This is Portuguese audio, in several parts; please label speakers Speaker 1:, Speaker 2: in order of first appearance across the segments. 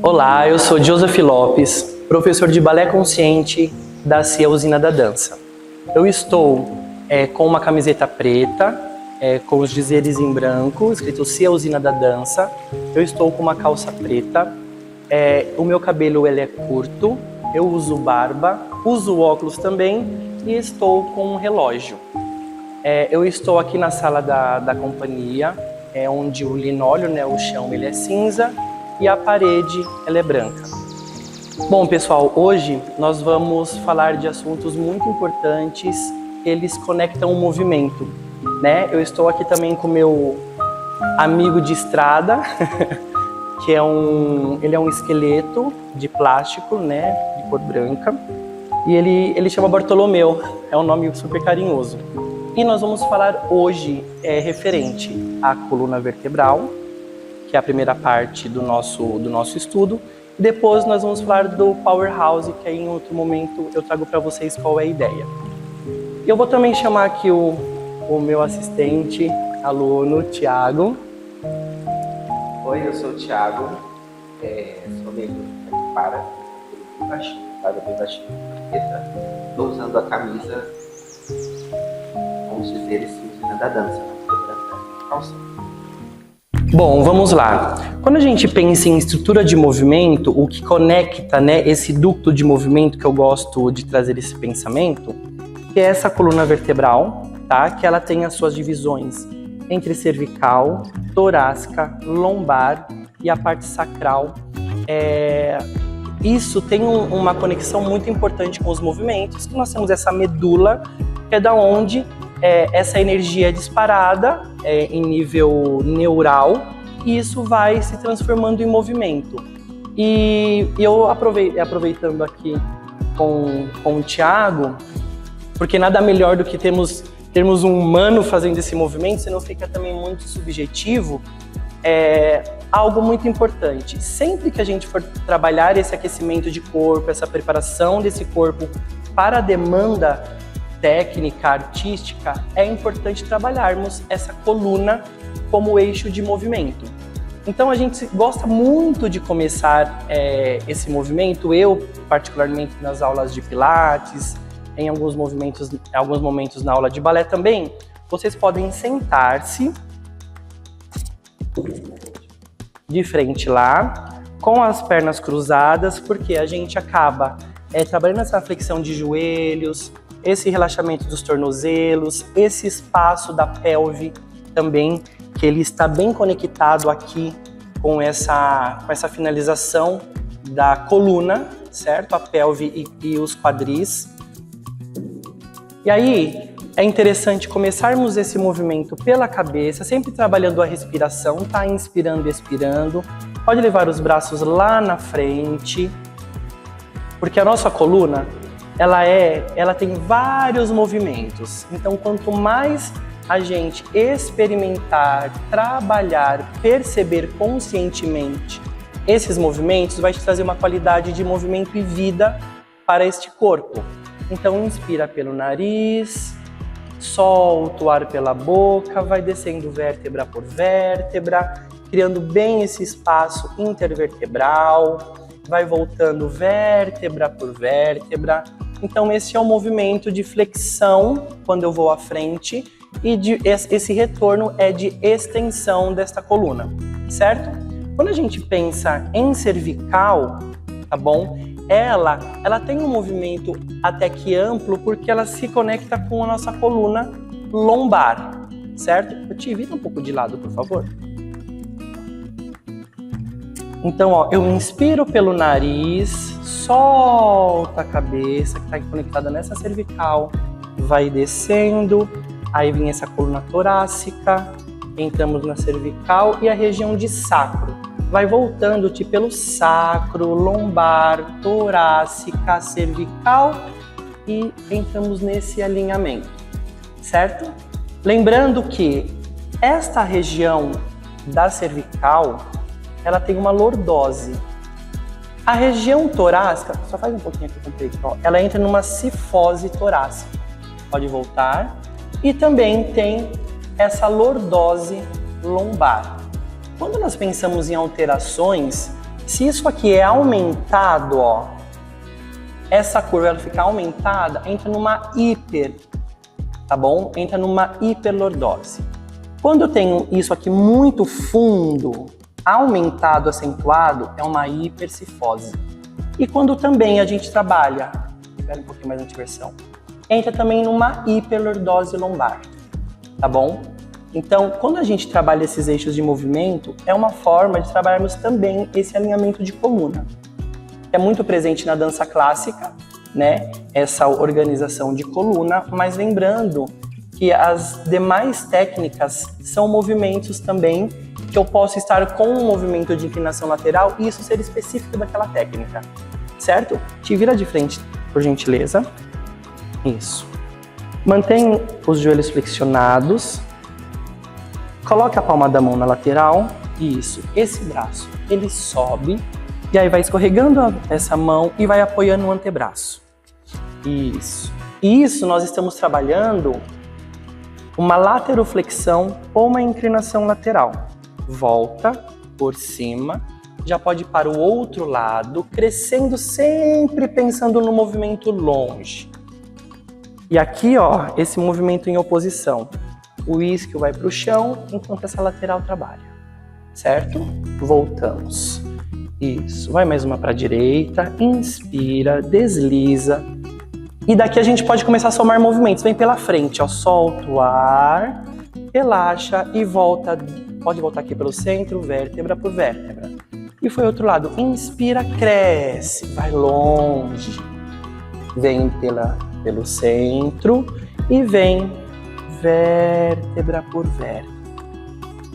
Speaker 1: Olá, eu sou Joseph Lopes, professor de balé consciente da CIA Usina da Dança. Eu estou com uma camiseta preta, com os dizeres em branco, escrito CIA Usina da Dança. Eu estou com uma calça preta, o meu cabelo ele é curto, eu uso barba, uso óculos também e estou com um relógio. Eu estou aqui na sala da companhia, onde o linóleo, o chão, ele é cinza e a parede ela é branca. Bom, pessoal, hoje nós vamos falar de assuntos muito importantes, eles conectam o movimento, Eu estou aqui também com meu amigo de estrada, que ele é um esqueleto de plástico, de cor branca, e ele chama Bartolomeu, é um nome super carinhoso. E nós vamos falar hoje referente à coluna vertebral, que é a primeira parte do nosso estudo. E depois nós vamos falar do Powerhouse, que aí em outro momento eu trago para vocês qual é a ideia. Eu vou também chamar aqui o meu assistente, aluno, Thiago.
Speaker 2: Oi, eu sou o Thiago, sou negro para bem baixinho, estou usando a camisa com os dizeres Usina da Dança, calça.
Speaker 1: Bom, vamos lá. Quando a gente pensa em estrutura de movimento, o que conecta, esse ducto de movimento que eu gosto de trazer esse pensamento, que é essa coluna vertebral, tá? Que ela tem as suas divisões entre cervical, torácica, lombar e a parte sacral. Isso tem uma conexão muito importante com os movimentos, que nós temos essa medula, que é da onde essa energia é disparada em nível neural e isso vai se transformando em movimento. E eu aproveitando aqui com o Thiago, porque nada melhor do que termos um humano fazendo esse movimento, senão fica também muito subjetivo, algo muito importante. Sempre que a gente for trabalhar esse aquecimento de corpo, essa preparação desse corpo para a demanda técnica, artística, é importante trabalharmos essa coluna como eixo de movimento. Então a gente gosta muito de começar esse movimento, eu particularmente nas aulas de pilates, em alguns momentos na aula de balé também, vocês podem sentar-se de frente lá, com as pernas cruzadas, porque a gente acaba trabalhando essa flexão de joelhos, esse relaxamento dos tornozelos, esse espaço da pelve também, que ele está bem conectado aqui com essa finalização da coluna, certo? A pelve e os quadris. E aí, é interessante começarmos esse movimento pela cabeça, sempre trabalhando a respiração, tá? Inspirando e expirando. Pode levar os braços lá na frente, porque a nossa coluna, ela tem vários movimentos. Então, quanto mais a gente experimentar, trabalhar, perceber conscientemente esses movimentos, vai te trazer uma qualidade de movimento e vida para este corpo. Então, inspira pelo nariz, solta o ar pela boca, vai descendo vértebra por vértebra, criando bem esse espaço intervertebral, vai voltando vértebra por vértebra. Então esse é um movimento de flexão quando eu vou à frente e esse retorno é de extensão desta coluna, certo? Quando a gente pensa em cervical, tá bom? Ela tem um movimento até que amplo porque ela se conecta com a nossa coluna lombar, certo? Eu te viro um pouco de lado, por favor. Então, eu inspiro pelo nariz, solta a cabeça que está conectada nessa cervical, vai descendo, aí vem essa coluna torácica, entramos na cervical e a região de sacro. Vai voltando-te pelo sacro, lombar, torácica, cervical e entramos nesse alinhamento, certo? Lembrando que esta região da cervical, ela tem uma lordose. A região torácica, só faz um pouquinho aqui com o peito, ela entra numa cifose torácica. Pode voltar. E também tem essa lordose lombar. Quando nós pensamos em alterações Se isso aqui é aumentado, ó, essa curva ela fica aumentada, entra numa hiper, tá bom? Entra numa hiperlordose. Quando eu tenho isso aqui muito fundo, aumentado, acentuado, é uma hipercifose. E quando também a gente trabalha, espera um pouquinho mais na inversão, entra também numa hiperlordose lombar, tá bom? Então, quando a gente trabalha esses eixos de movimento, é uma forma de trabalharmos também esse alinhamento de coluna. É muito presente na dança clássica, né? Essa organização de coluna, mas lembrando que as demais técnicas são movimentos também que eu posso estar com um movimento de inclinação lateral e isso ser específico daquela técnica, certo? Te vira de frente, por gentileza. Isso. Mantém os joelhos flexionados. Coloque a palma da mão na lateral. Isso. Esse braço, ele sobe e aí vai escorregando essa mão e vai apoiando o antebraço. Isso. Isso nós estamos trabalhando uma lateroflexão ou uma inclinação lateral. Volta por cima, já pode ir para o outro lado, crescendo sempre pensando no movimento longe. E aqui, ó, esse movimento em oposição. O isquio vai para o chão enquanto essa lateral trabalha, certo? Voltamos. Isso, vai mais uma para a direita, inspira, desliza. E daqui a gente pode começar a somar movimentos. Vem pela frente, ó, solta o ar, relaxa e volta. Pode voltar aqui pelo centro, vértebra por vértebra. E foi outro lado, inspira, cresce, vai longe. Vem pelo centro e vem vértebra por vértebra.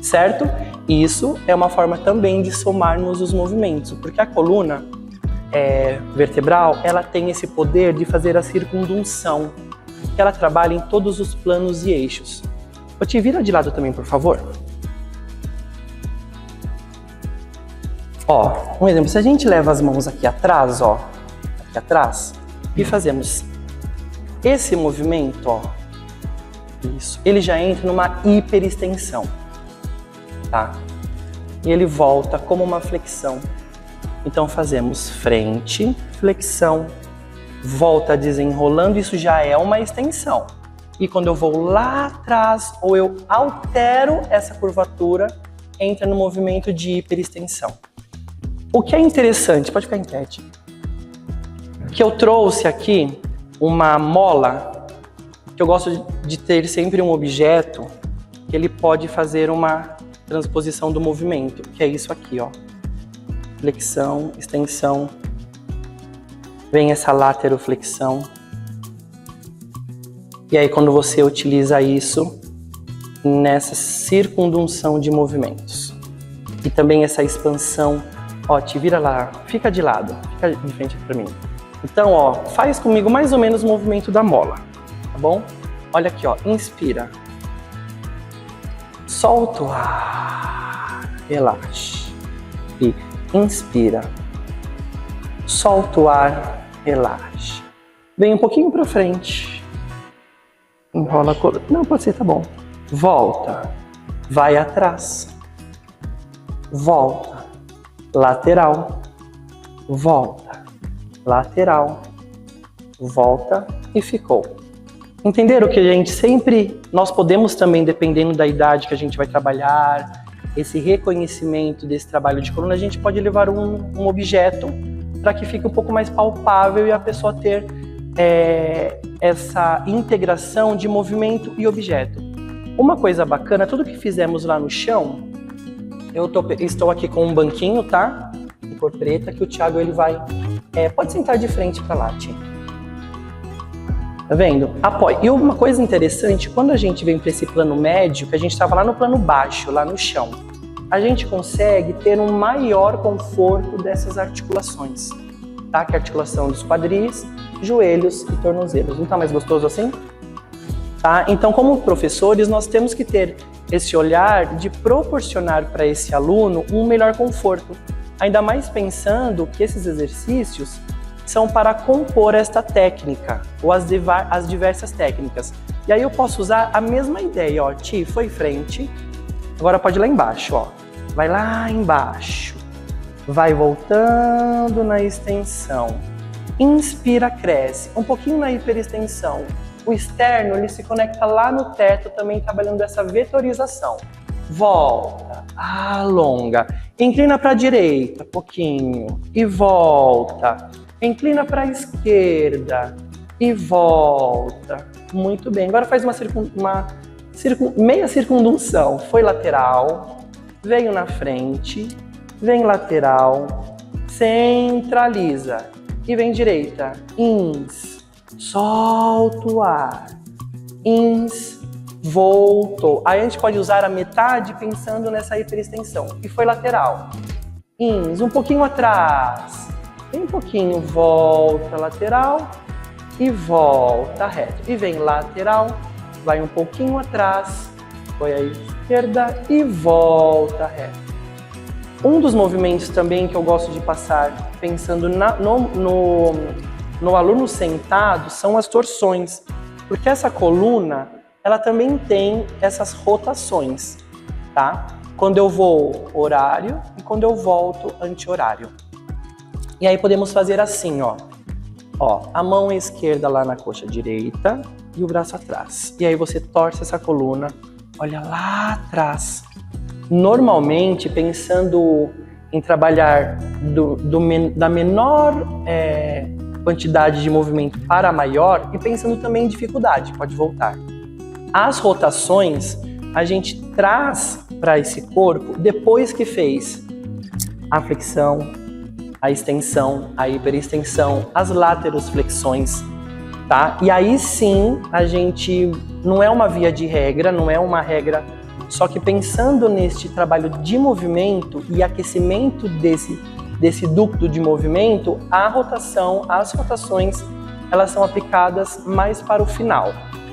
Speaker 1: Certo? Isso é uma forma também de somarmos os movimentos, porque a coluna vertebral, ela tem esse poder de fazer a circundução, que ela trabalha em todos os planos e eixos. Eu te vira de lado também, por favor. Ó, um exemplo, se a gente leva as mãos aqui atrás, ó, aqui atrás, e fazemos esse movimento, ó, isso, ele já entra numa hiperextensão, tá? E ele volta como uma flexão. Então fazemos frente, flexão, volta desenrolando, isso já é uma extensão. E quando eu vou lá atrás, ou eu altero essa curvatura, entra no movimento de hiperextensão. O que é interessante, pode ficar em pé, que eu trouxe aqui uma mola, que eu gosto de ter sempre um objeto que ele pode fazer uma transposição do movimento, que é isso aqui, ó. Flexão, extensão, vem essa lateroflexão. E aí quando você utiliza isso nessa circundução de movimentos. E também essa expansão, ó, te vira lá, fica de lado, fica de frente para mim. Então, ó, faz comigo mais ou menos o movimento da mola, tá bom? Olha aqui, ó, inspira. Solta o ar, relaxa. E inspira. Solta o ar, relaxa. Vem um pouquinho para frente. Enrola a coluna. Não, pode ser, tá bom. Volta. Vai atrás. Volta. Lateral. Volta. Lateral. Volta e ficou. Entenderam que a gente sempre, nós podemos também, dependendo da idade que a gente vai trabalhar, esse reconhecimento desse trabalho de coluna, a gente pode levar um objeto para que fique um pouco mais palpável e a pessoa ter essa integração de movimento e objeto. Uma coisa bacana, tudo que fizemos lá no chão, estou aqui com um banquinho, tá? De cor preta, que o Thiago ele vai... pode sentar de frente para lá, Tia. Tá vendo? Apoie. E uma coisa interessante, quando a gente vem para esse plano médio, que a gente estava lá no plano baixo, lá no chão, a gente consegue ter um maior conforto dessas articulações, tá? Que é a articulação dos quadris, joelhos e tornozelos. Não tá mais gostoso assim? Tá? Então, como professores, nós temos que ter esse olhar de proporcionar para esse aluno um melhor conforto. Ainda mais pensando que esses exercícios são para compor esta técnica, ou as diversas técnicas. E aí eu posso usar a mesma ideia, ó, foi frente, agora pode ir lá embaixo, ó. Vai lá embaixo, vai voltando na extensão. Inspira, cresce, um pouquinho na hiperextensão. O externo, ele se conecta lá no teto, também trabalhando essa vetorização. Volta, alonga, inclina para a direita, pouquinho, e volta. Inclina para a esquerda e volta. Muito bem, agora faz meia circundução. Foi lateral, veio na frente, vem lateral, centraliza e vem direita. Ins, solta o ar, ins, voltou. Aí a gente pode usar a metade pensando nessa hiperextensão. E foi lateral. Ins, um pouquinho atrás. Vem um pouquinho, volta lateral e volta reto. E vem lateral, vai um pouquinho atrás, foi à esquerda e volta reto. Um dos movimentos também que eu gosto de passar pensando no aluno sentado são as torções. Porque essa coluna, ela também tem essas rotações, tá? Quando eu vou horário e quando eu volto anti-horário. E aí podemos fazer assim, ó, a mão esquerda lá na coxa direita e o braço atrás. E aí você torce essa coluna, olha lá atrás. Normalmente pensando em trabalhar da menor quantidade de movimento para a maior e pensando também em dificuldade, pode voltar. As rotações a gente traz para esse corpo depois que fez a flexão, a extensão, a hiperextensão, as lateroflexões, tá? E aí sim, a gente não é uma via de regra, não é uma regra, só que pensando neste trabalho de movimento e aquecimento desse ducto de movimento, as rotações, elas são aplicadas mais para o final,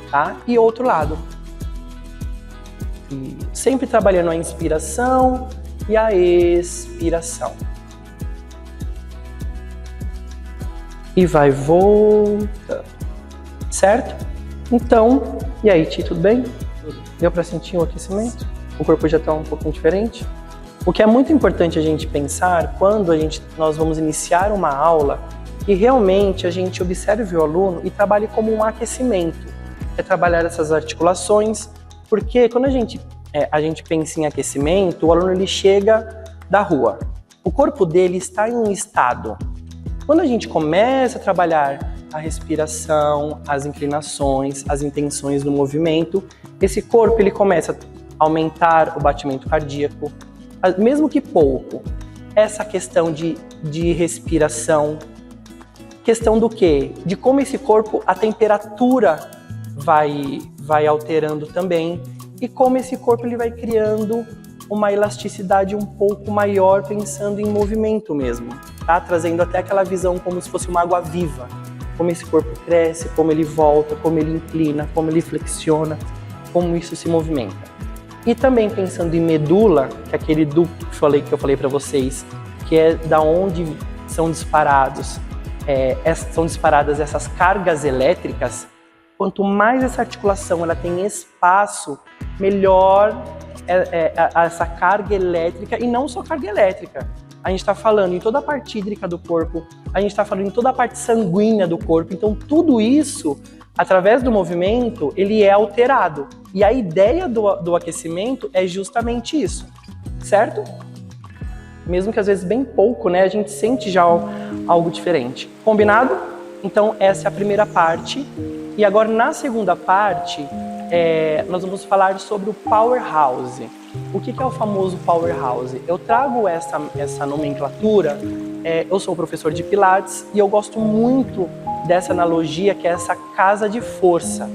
Speaker 1: tá? E outro lado. E sempre trabalhando a inspiração e a expiração. E vai voltando, certo? Então, e aí, Ti, tudo bem? Deu para sentir o aquecimento? O corpo já está um pouquinho diferente? O que é muito importante a gente pensar quando nós vamos iniciar uma aula, que realmente a gente observe o aluno e trabalhe como um aquecimento. É trabalhar essas articulações, porque quando a gente pensa em aquecimento, o aluno ele chega da rua. O corpo dele está em um estado. Quando a gente começa a trabalhar a respiração, as inclinações, as intenções do movimento, esse corpo ele começa a aumentar o batimento cardíaco, mesmo que pouco. Essa questão de respiração, questão do quê? De como esse corpo, a temperatura vai alterando também e como esse corpo ele vai criando uma elasticidade um pouco maior pensando em movimento mesmo, tá? Trazendo até aquela visão como se fosse uma água viva, como esse corpo cresce, como ele volta, como ele inclina, como ele flexiona, como isso se movimenta. E também pensando em medula, que é aquele ducto que eu falei para vocês, que é da onde são disparadas essas cargas elétricas. Quanto mais essa articulação ela tem espaço, melhor essa carga elétrica, e não só carga elétrica. A gente está falando em toda a parte hídrica do corpo, a gente está falando em toda a parte sanguínea do corpo. Então tudo isso, através do movimento, ele é alterado. E a ideia do aquecimento é justamente isso, certo? Mesmo que às vezes bem pouco, né? A gente sente já algo diferente. Combinado? Então essa é a primeira parte. E agora na segunda parte, nós vamos falar sobre o Powerhouse. O que é o famoso Powerhouse? Eu trago essa nomenclatura, eu sou professor de Pilates e eu gosto muito dessa analogia, que é essa casa de força.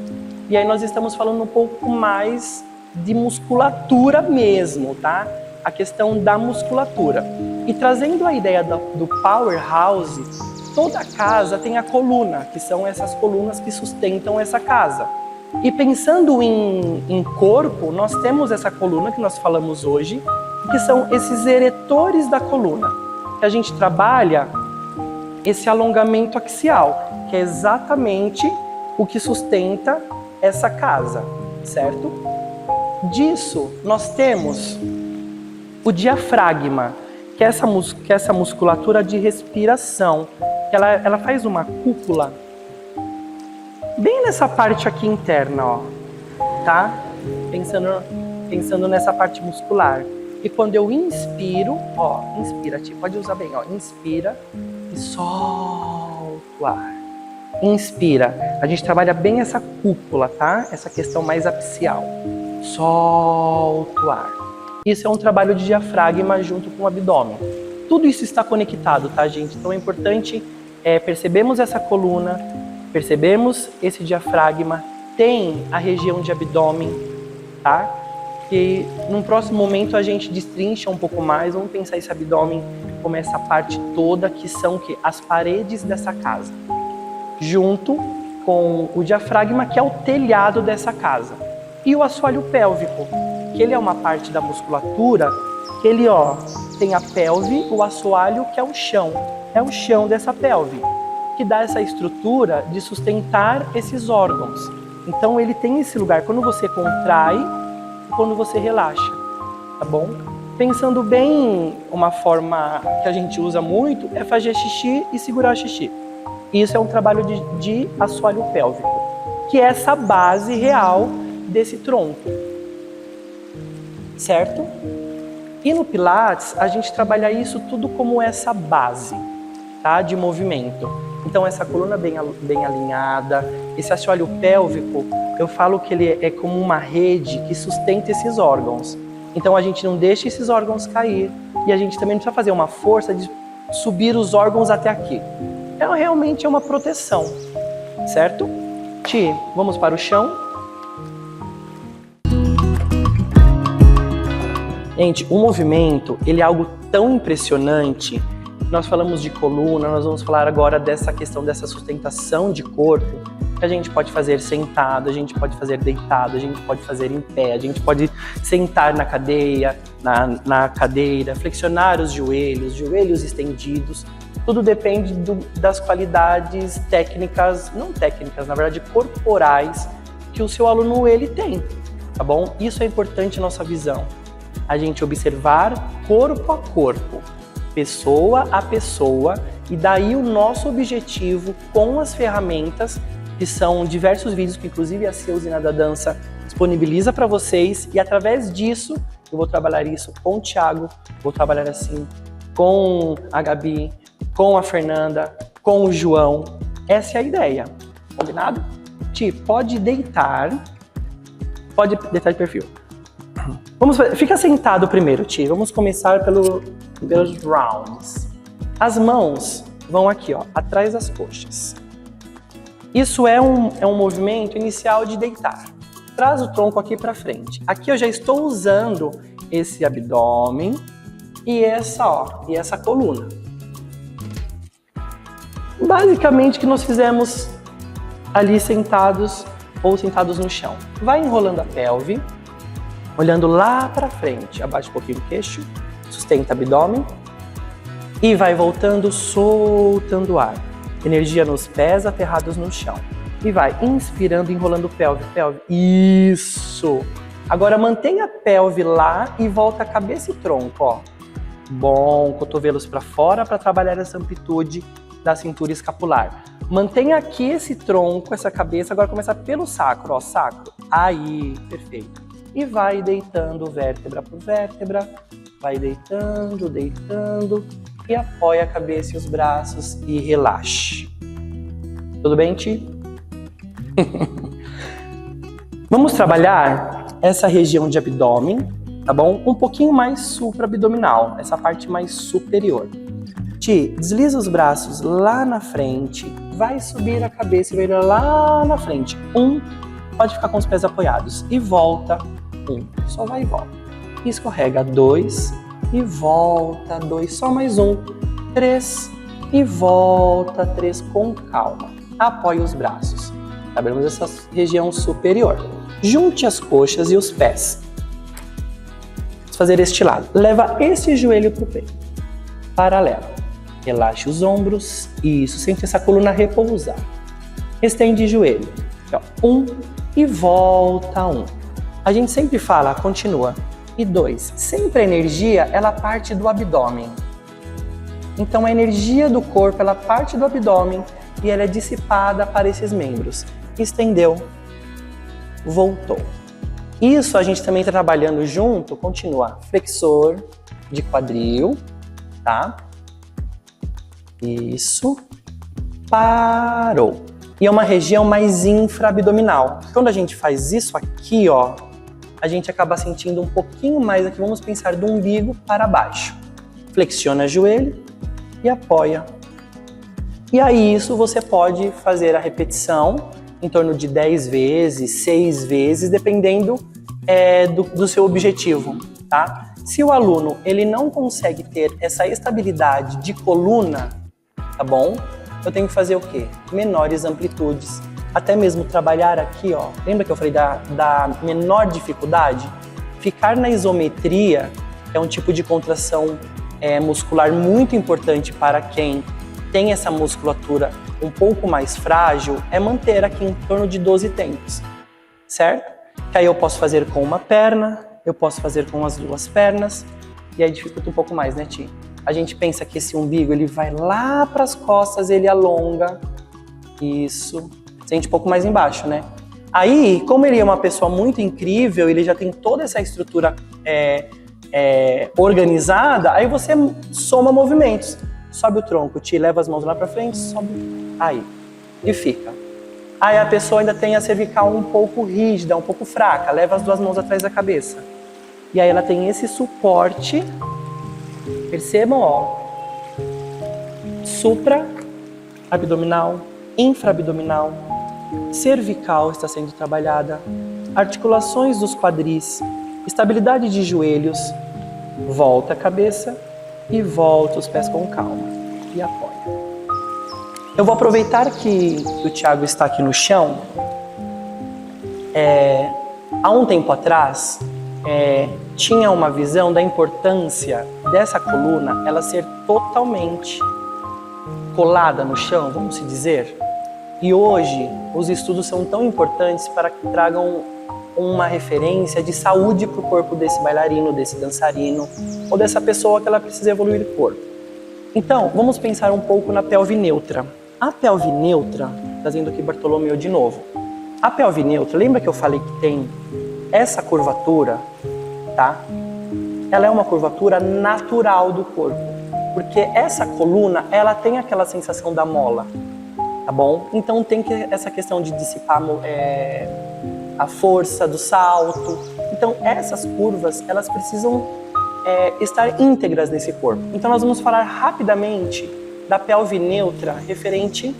Speaker 1: E aí nós estamos falando um pouco mais de musculatura mesmo, tá? A questão da musculatura. E trazendo a ideia do Powerhouse, toda casa tem a coluna, que são essas colunas que sustentam essa casa. E pensando em corpo, nós temos essa coluna que nós falamos hoje, que são esses eretores da coluna, que a gente trabalha esse alongamento axial, que é exatamente o que sustenta essa casa, certo? Disso, nós temos o diafragma, que é essa musculatura de respiração, que ela faz uma cúpula bem nessa parte aqui interna, ó, tá? Pensando nessa parte muscular. E quando eu inspiro, ó, inspira, pode usar bem, ó, inspira e solta o ar. Inspira, a gente trabalha bem essa cúpula, tá? Essa questão mais apixial. Solta o ar. Isso é um trabalho de diafragma junto com o abdômen. Tudo isso está conectado, tá, gente? Então é importante percebemos essa coluna, percebemos esse diafragma, tem a região de abdômen, tá? Que num próximo momento a gente destrincha um pouco mais, vamos pensar esse abdômen como essa parte toda que são as paredes dessa casa, junto com o diafragma que é o telhado dessa casa, e o assoalho pélvico, que ele é uma parte da musculatura, que ele, ó, tem a pelve, o assoalho que é o chão dessa pelve, que dá essa estrutura de sustentar esses órgãos. Então ele tem esse lugar quando você contrai e quando você relaxa, tá bom? Pensando bem, uma forma que a gente usa muito é fazer xixi e segurar xixi. Isso é um trabalho de assoalho pélvico, que é essa base real desse tronco, certo? E no Pilates a gente trabalha isso tudo como essa base, tá? De movimento. Então essa coluna bem alinhada, esse assoalho pélvico, eu falo que ele é como uma rede que sustenta esses órgãos. Então a gente não deixa esses órgãos cair e a gente também não precisa fazer uma força de subir os órgãos até aqui. Realmente é uma proteção, certo? Ti, vamos para o chão. Gente, o movimento, ele é algo tão impressionante. Nós falamos de coluna, nós vamos falar agora dessa questão dessa sustentação de corpo, que a gente pode fazer sentado, a gente pode fazer deitado, a gente pode fazer em pé, a gente pode sentar na cadeira, flexionar os joelhos estendidos. Tudo depende das qualidades técnicas, não técnicas, na verdade corporais, que o seu aluno ele tem, tá bom? Isso é importante na nossa visão. A gente observar corpo a corpo, pessoa a pessoa, e daí o nosso objetivo com as ferramentas, que são diversos vídeos que inclusive a Cia Usina da Dança disponibiliza para vocês, e através disso eu vou trabalhar isso com o Thiago, vou trabalhar assim com a Gabi, com a Fernanda, com o João. Essa é a ideia, combinado? Ti, pode deitar de perfil. Fica sentado primeiro, Ti. Vamos começar pelos rounds. As mãos vão aqui, ó, atrás das coxas. Isso é um movimento inicial de deitar. Traz o tronco aqui para frente. Aqui eu já estou usando esse abdômen e essa coluna. Basicamente o que nós fizemos ali sentados ou sentados no chão. Vai enrolando a pelve, olhando lá para frente, abaixa um pouquinho o queixo, sustenta o abdômen e vai voltando, soltando o ar. Energia nos pés aterrados no chão. E vai inspirando, enrolando pelve. Isso! Agora mantenha a pelve lá e volta a cabeça e tronco, ó. Bom, cotovelos para fora para trabalhar essa amplitude da cintura escapular. Mantenha aqui esse tronco, essa cabeça, agora começa pelo sacro, ó, sacro. Aí, perfeito. E vai deitando vértebra por vértebra, vai deitando, e apoia a cabeça e os braços e relaxe. Tudo bem, Ti? Vamos trabalhar essa região de abdômen, tá bom? Um pouquinho mais supra-abdominal, essa parte mais superior. Ti, desliza os braços lá na frente, vai subir a cabeça e vai lá na frente. Pode ficar com os pés apoiados. E volta, só vai e volta. Escorrega 2 e volta 2, só mais 3 e volta 3 com calma. Apoie os braços. Abrimos essa região superior. Junte as coxas e os pés. Vamos fazer este lado. Leva esse joelho para o peito. Paralelo. Relaxe os ombros. Isso, sente essa coluna repousar. Estende joelho. E volta 1. A gente sempre fala, continua. e 2. Sempre a energia, ela parte do abdômen. Então a energia do corpo, ela parte do abdômen e ela é dissipada para esses membros. Estendeu, voltou. Isso a gente também está trabalhando junto, continua. Flexor de quadril, tá? Isso. Parou. E é uma região mais infraabdominal. Quando a gente faz isso aqui, ó, a gente acaba sentindo um pouquinho mais aqui. Vamos pensar do umbigo para baixo. Flexiona o joelho e apoia. E aí isso você pode fazer a repetição em torno de 10 vezes, 6 vezes, dependendo do seu objetivo, tá? Se o aluno ele não consegue ter essa estabilidade de coluna, tá bom? Eu tenho que fazer o quê? Menores amplitudes. Até mesmo trabalhar aqui, ó. Lembra que eu falei da menor dificuldade? Ficar na isometria é um tipo de contração muscular muito importante para quem tem essa musculatura um pouco mais frágil, é manter aqui em torno de 12 tempos, certo? Que aí eu posso fazer com uma perna, eu posso fazer com as duas pernas, e aí dificulta um pouco mais, né, Ti? A gente pensa que esse umbigo, ele vai lá para as costas, ele alonga, isso, sente um pouco mais embaixo, né? Aí, como ele é uma pessoa muito incrível, ele já tem toda essa estrutura organizada, aí você soma movimentos. Sobe o tronco, Ti, leva as mãos lá para frente, sobe, aí, e fica. Aí a pessoa ainda tem a cervical um pouco rígida, um pouco fraca, leva as duas mãos atrás da cabeça. E aí ela tem esse suporte, percebam, ó, supra-abdominal, infra-abdominal, cervical está sendo trabalhada, articulações dos quadris, estabilidade de joelhos, volta a cabeça e volta os pés com calma e apoia. Eu vou aproveitar que o Thiago está aqui no chão. Há um tempo atrás, tinha uma visão da importância dessa coluna ela ser totalmente colada no chão, vamos se dizer. E hoje, os estudos são tão importantes para que tragam uma referência de saúde para o corpo desse bailarino, desse dançarino, ou dessa pessoa que ela precisa evoluir o corpo. Então, vamos pensar um pouco na pelve neutra. A pelve neutra, trazendo aqui Bartolomeu de novo. A pelve neutra, lembra que eu falei que tem essa curvatura, tá? Ela é uma curvatura natural do corpo, porque essa coluna, ela tem aquela sensação da mola, tá bom? Então tem essa questão de dissipar a força do salto. Então essas curvas, elas precisam estar íntegras nesse corpo. Então nós vamos falar rapidamente da pelve neutra referente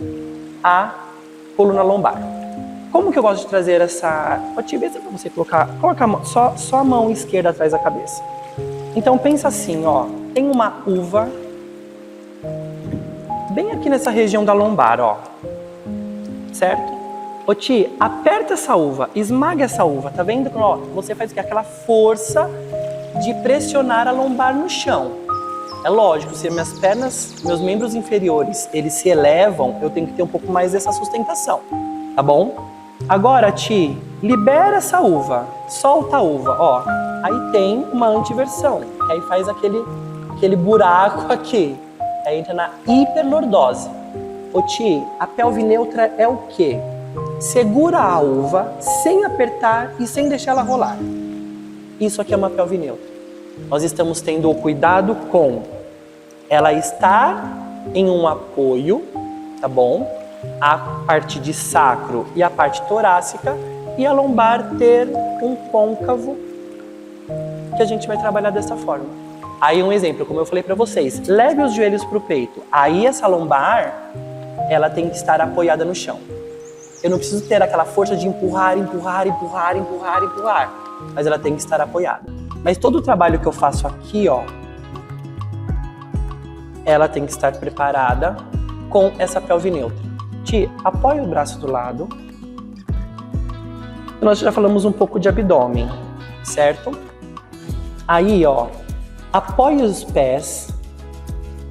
Speaker 1: à coluna lombar. Como que eu gosto de trazer essa... Pode te ver para você coloca a mão, só a mão esquerda atrás da cabeça. Então pensa assim, ó, tem uma uva bem aqui nessa região da lombar, ó, certo? Ô Ti, aperta essa uva, esmaga essa uva, tá vendo? Ó, você faz o quê? Aquela força de pressionar a lombar no chão. É lógico, se minhas pernas, meus membros inferiores, eles se elevam, eu tenho que ter um pouco mais dessa sustentação, tá bom? Agora, Ti, libera essa uva, solta a uva, ó. Aí tem uma antiversão, aí faz aquele buraco aqui, aí entra na hiperlordose. Ô Ti, a pelve neutra é o quê? Segura a uva sem apertar e sem deixar ela rolar. Isso aqui é uma pelve neutra. Nós estamos tendo o cuidado com ela estar em um apoio, tá bom? A parte de sacro e a parte torácica, e a lombar ter um côncavo, que a gente vai trabalhar dessa forma. Aí um exemplo, como eu falei para vocês, leve os joelhos para o peito. Aí essa lombar, ela tem que estar apoiada no chão. Eu não preciso ter aquela força de empurrar, mas ela tem que estar apoiada. Mas todo o trabalho que eu faço aqui, ó, ela tem que estar preparada com essa pelve neutra. Ti, apoia o braço do lado. Nós já falamos um pouco de abdômen, certo? Aí, ó, apoie os pés.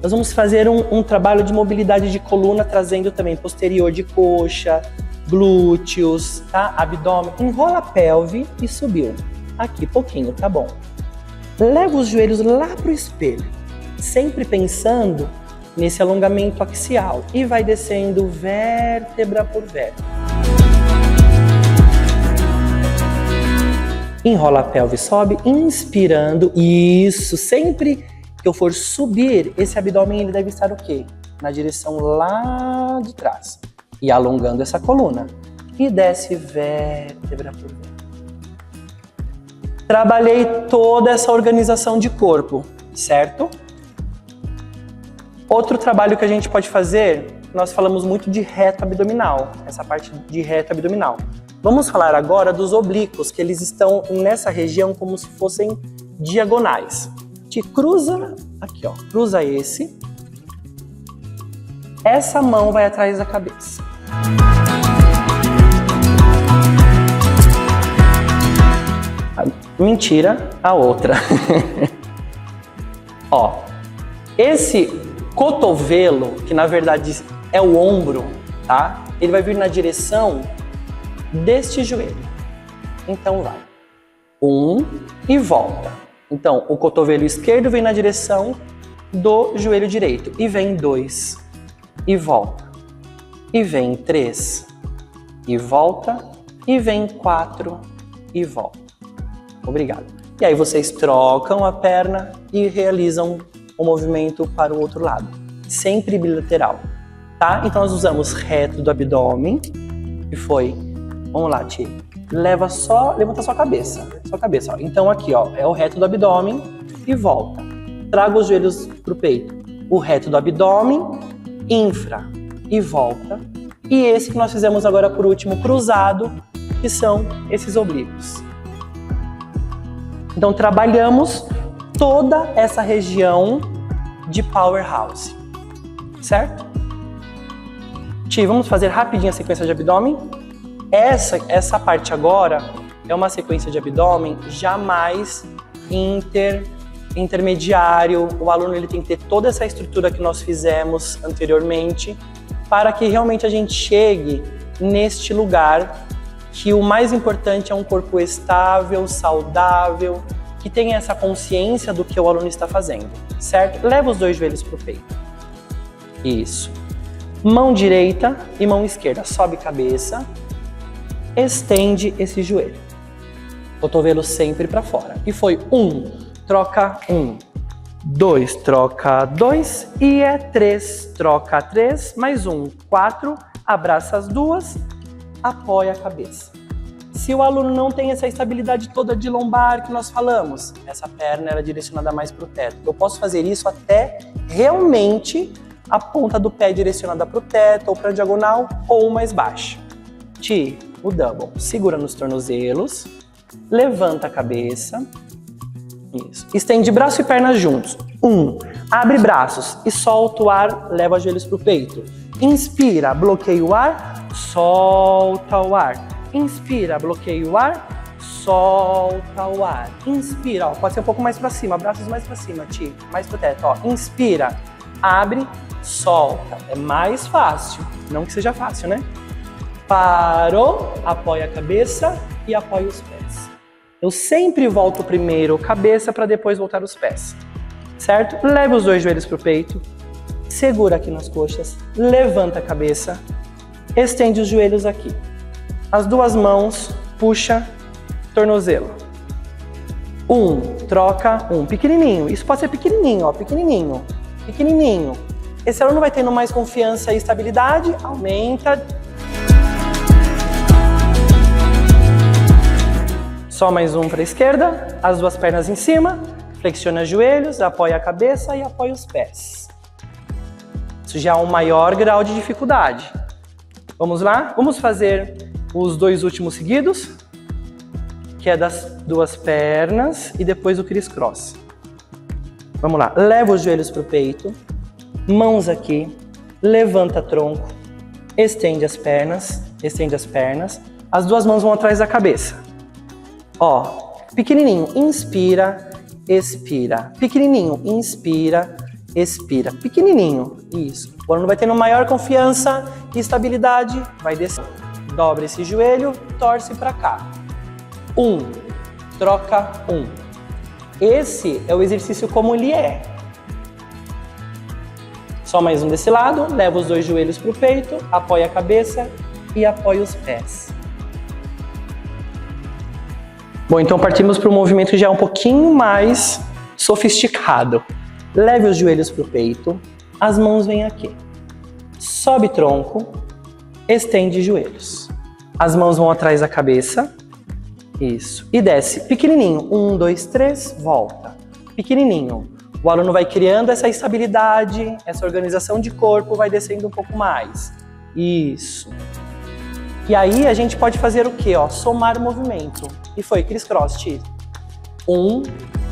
Speaker 1: Nós vamos fazer um trabalho de mobilidade de coluna, trazendo também posterior de coxa, glúteos, tá? Abdômen. Enrola a pelve e subiu. Aqui, pouquinho, tá bom. Leva os joelhos lá para o espelho, sempre pensando nesse alongamento axial e vai descendo vértebra por vértebra. Enrola a pelve, sobe, inspirando. Isso, sempre que eu for subir, esse abdômen ele deve estar o quê? Na direção lá de trás. E alongando essa coluna. E desce vértebra por vértebra. Trabalhei toda essa organização de corpo, certo? Outro trabalho que a gente pode fazer, nós falamos muito de reto abdominal, essa parte de reto abdominal. Vamos falar agora dos oblíquos, que eles estão nessa região como se fossem diagonais. Te cruza aqui, ó, cruza esse. Essa mão vai atrás da cabeça. Mentira, a outra. Ó, esse cotovelo, que na verdade é o ombro, tá? Ele vai vir na direção deste joelho. Então vai. 1 e volta. Então, o cotovelo esquerdo vem na direção do joelho direito. E vem 2. E volta. E vem 3. E volta. E vem 4. E volta. Obrigado. E aí vocês trocam a perna e realizam o movimento para o outro lado. Sempre bilateral. Tá? Então nós usamos reto do abdômen. E foi. Vamos lá, Ti. Levanta sua cabeça. Ó. Então aqui, ó, é o reto do abdômen e volta. Traga os joelhos pro peito. O reto do abdômen, infra e volta. E esse que nós fizemos agora por último, cruzado, que são esses oblíquos. Então trabalhamos toda essa região de powerhouse. Certo? Ti, vamos fazer rapidinho a sequência de abdômen. Essa parte agora é uma sequência de abdômen jamais intermediário. O aluno ele tem que ter toda essa estrutura que nós fizemos anteriormente para que realmente a gente chegue neste lugar que o mais importante é um corpo estável, saudável, que tenha essa consciência do que o aluno está fazendo, certo? Leva os dois joelhos para o peito. Isso. Mão direita e mão esquerda. Sobe cabeça. Estende esse joelho. Cotovelo sempre para fora. E foi 1, troca 1. 2, troca 2. E é 3, troca 3. Mais 1, 4. Abraça as duas. Apoia a cabeça. Se o aluno não tem essa estabilidade toda de lombar que nós falamos, essa perna era direcionada mais para o teto. Eu posso fazer isso até realmente a ponta do pé direcionada para o teto, ou para a diagonal, ou mais baixa. Ti, o double. Segura nos tornozelos, levanta a cabeça. Isso. Estende braço e perna juntos. 1. Abre braços e solta o ar, leva os joelhos para o peito. Inspira, bloqueia o ar, solta o ar. Inspira, bloqueia o ar, solta o ar. Inspira, ó, pode ser um pouco mais para cima, braços mais para cima, Ti, mais pro teto, ó. Inspira, abre, solta. É mais fácil, não que seja fácil, né? Parou, apoia a cabeça e apoia os pés. Eu sempre volto primeiro cabeça para depois voltar os pés, certo? Leva os dois joelhos para o peito, segura aqui nas coxas, levanta a cabeça, estende os joelhos aqui. As duas mãos, puxa, tornozelo. 1, troca, 1. Pequenininho, isso pode ser pequenininho, ó, pequenininho, pequenininho. Esse aluno vai tendo mais confiança e estabilidade, aumenta. Só mais um para a esquerda, as duas pernas em cima, flexiona os joelhos, apoia a cabeça e apoia os pés. Isso já é um maior grau de dificuldade. Vamos lá? Vamos fazer os dois últimos seguidos, que é das duas pernas e depois o criss-cross. Vamos lá, leva os joelhos para o peito, mãos aqui, levanta tronco, estende as pernas, as duas mãos vão atrás da cabeça. Ó, pequenininho, inspira, expira. Pequenininho, inspira, expira. Pequenininho, isso. O aluno vai tendo maior confiança e estabilidade, vai descer. Dobra esse joelho, torce para cá. 1, troca 1. Esse é o exercício como ele é. Só mais um desse lado, leva os 2 joelhos para o peito, apoia a cabeça e apoia os pés. Bom, então partimos para um movimento que já é um pouquinho mais sofisticado. Leve os joelhos para o peito, as mãos vêm aqui. Sobe tronco, estende joelhos. As mãos vão atrás da cabeça. Isso. E desce pequenininho. 1, 2, 3, volta. Pequenininho. O aluno vai criando essa estabilidade, essa organização de corpo, vai descendo um pouco mais. Isso. E aí a gente pode fazer o quê? Ó, somar o movimento. E foi criss-cross, Ti. 1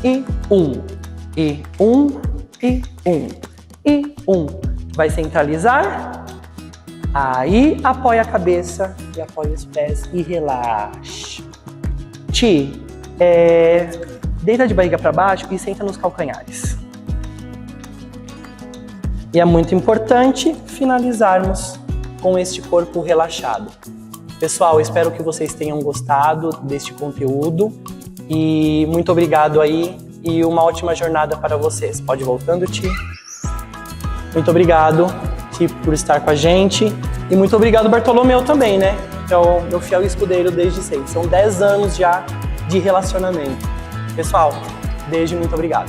Speaker 1: e 1. E 1 e 1. E 1. Vai centralizar. Aí apoia a cabeça e apoia os pés e relaxa. Ti, deita de barriga para baixo e senta nos calcanhares. E é muito importante finalizarmos com este corpo relaxado. Pessoal, espero que vocês tenham gostado deste conteúdo e muito obrigado aí e uma ótima jornada para vocês. Pode ir voltando, Ti. Muito obrigado, Ti, por estar com a gente e muito obrigado, Bartolomeu, também, né? Que é o meu fiel escudeiro desde sempre. São 10 anos já de relacionamento. Pessoal, beijo e muito obrigado.